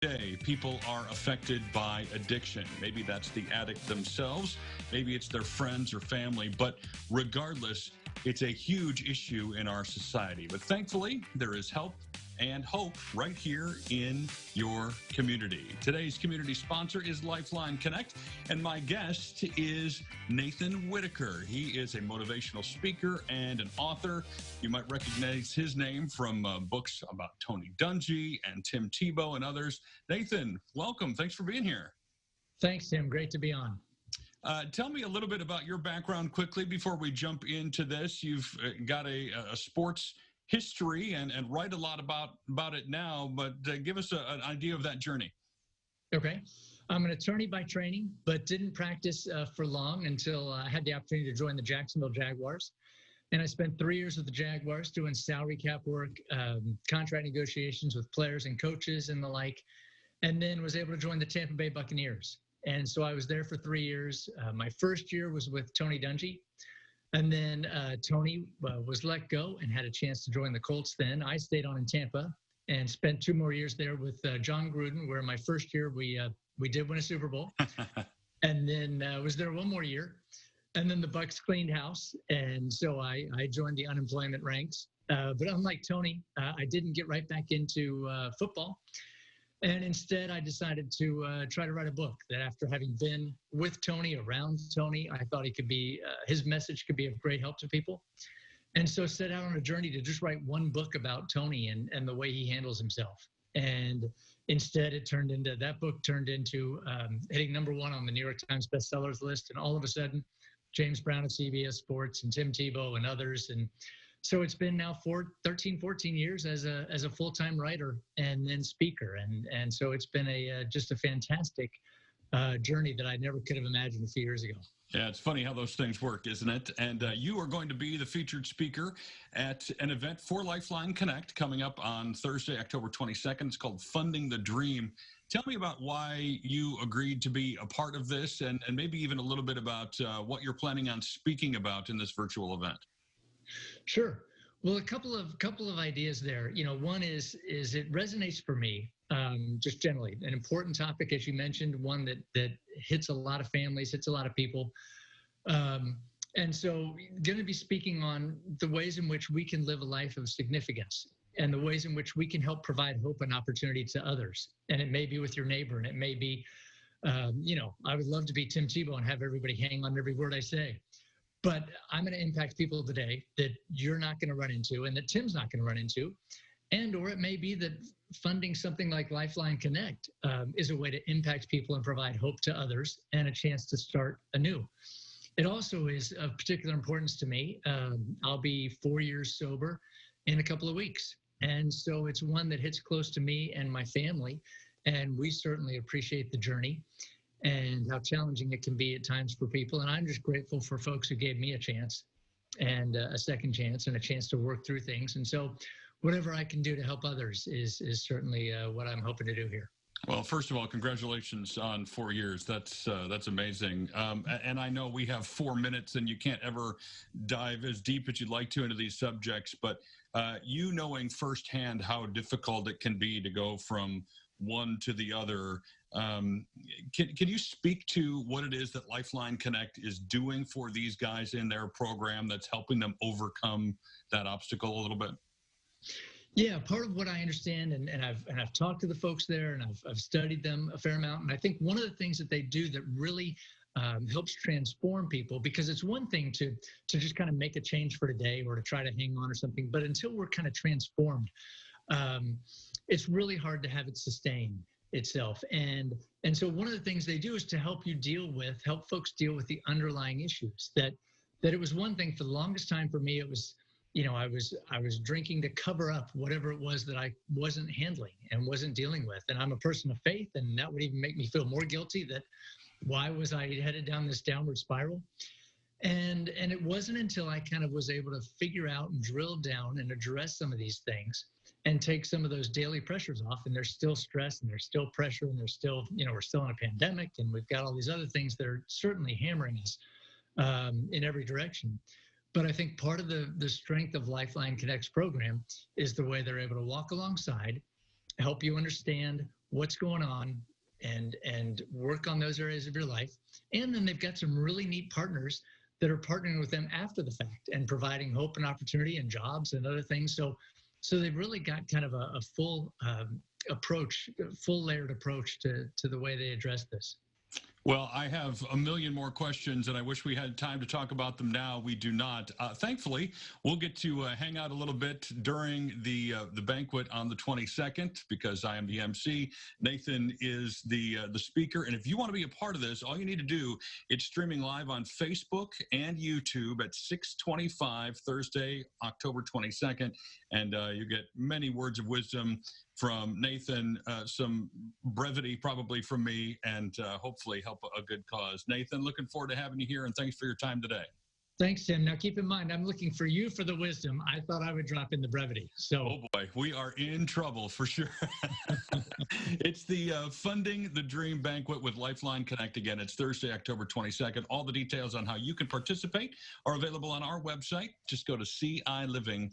Day, people are affected by addiction. Maybe that's the addict themselves, maybe it's their friends or family, but regardless, it's a huge issue in our society. But thankfully, there is help and hope right here in your community. Today's community sponsor is LifeLine Connect, and my guest is Nathan Whitaker. He is a motivational speaker and an author. You might recognize his name from books about Tony Dungy and Tim Tebow and others. Nathan, welcome. Thanks for being here. Thanks, Tim. Great to be on. Tell me a little bit about your background quickly before we jump into this. You've got a sports history and write a lot about it now, but give us an idea of that journey. Okay. I'm an attorney by training, but didn't practice for long until I had the opportunity to join the Jacksonville Jaguars. And I spent 3 years with the Jaguars doing salary cap work, contract negotiations with players and coaches and the like, and then was able to join the Tampa Bay Buccaneers. And so I was there for 3 years. My first year was with Tony Dungy. And then Tony was let go and had a chance to join the Colts then. I stayed on in Tampa and spent 2 more years there with John Gruden, where my first year we did win a Super Bowl. And then was there 1 more year. And then the Bucs cleaned house. And so I joined the unemployment ranks. But unlike Tony, I didn't get right back into football. And instead, I decided to try to write a book that after having been with Tony, around Tony, I thought he could be, his message could be of great help to people. And so set out on a journey to just write 1 book about Tony and the way he handles himself. And instead, that book turned into hitting #1 on the New York Times bestsellers list. And all of a sudden, James Brown of CBS Sports and Tim Tebow and others. And so it's been now 13, 14 years as a full-time writer and then speaker. And so it's been just a fantastic journey that I never could have imagined a few years ago. Yeah, it's funny how those things work, isn't it? And you are going to be the featured speaker at an event for LifeLine Connect coming up on Thursday, October 22nd. It's called Funding the Dream. Tell me about why you agreed to be a part of this and maybe even a little bit about what you're planning on speaking about in this virtual event. Sure. Well, a couple of ideas there. One is it resonates for me, just generally an important topic, as you mentioned, one that hits a lot of families, hits a lot of people. And so going to be speaking on the ways in which we can live a life of significance and the ways in which we can help provide hope and opportunity to others. And it may be with your neighbor, and it may be, I would love to be Tim Tebow and have everybody hang on every word I say. But I'm going to impact people today that you're not going to run into and that Tim's not going to run into. Or it may be that funding something like LifeLine Connect is a way to impact people and provide hope to others and a chance to start anew. It also is of particular importance to me. I'll be 4 years sober in a couple of weeks. And so it's one that hits close to me and my family. And we certainly appreciate the journey and how challenging it can be at times for people. And I'm just grateful for folks who gave me a chance and a second chance and a chance to work through things. And so whatever I can do to help others is certainly what I'm hoping to do here. Well, first of all, congratulations on 4 years. That's amazing. And I know we have 4 minutes and you can't ever dive as deep as you'd like to into these subjects, but you knowing firsthand how difficult it can be to go from one to the other. Can you speak to what it is that LifeLine Connect is doing for these guys in their program that's helping them overcome that obstacle a little bit? Yeah, part of what I understand, and I've talked to the folks there, and I've studied them a fair amount, and I think one of the things that they do that really helps transform people, because it's one thing to just kind of make a change for today or to try to hang on or something, but until we're kind of transformed, it's really hard to have it sustain itself. And so one of the things they do is to help folks deal with the underlying issues. That it was one thing for the longest time for me, it was, I was drinking to cover up whatever it was that I wasn't handling and wasn't dealing with. And I'm a person of faith, and that would even make me feel more guilty that why was I headed down this downward spiral? And it wasn't until I kind of was able to figure out and drill down and address some of these things and take some of those daily pressures off. And there's still stress and there's still pressure and there's still, we're still in a pandemic and we've got all these other things that are certainly hammering us in every direction. But I think part of the strength of LifeLine Connect's program is the way they're able to walk alongside, help you understand what's going on and work on those areas of your life. And then they've got some really neat partners that are partnering with them after the fact and providing hope and opportunity and jobs and other things. So they've really got kind of a full approach, full layered approach to the way they address this. Well, I have a million more questions, and I wish we had time to talk about them now. We do not. Thankfully, we'll get to hang out a little bit during the banquet on the 22nd because I am the MC. Nathan is the speaker, and if you want to be a part of this, all you need to do, it's streaming live on Facebook and YouTube at 6:25 Thursday, October 22nd, and you get many words of wisdom from Nathan, some brevity probably from me, and hopefully help a good cause. Nathan, looking forward to having you here, and thanks for your time today. Thanks, Tim. Now, keep in mind, I'm looking for you for the wisdom. I thought I would drop in the brevity. So, oh boy, we are in trouble for sure. It's the Funding the Dream Banquet with LifeLine Connect. Again, it's Thursday, October 22nd. All the details on how you can participate are available on our website. Just go to ciliving.tv.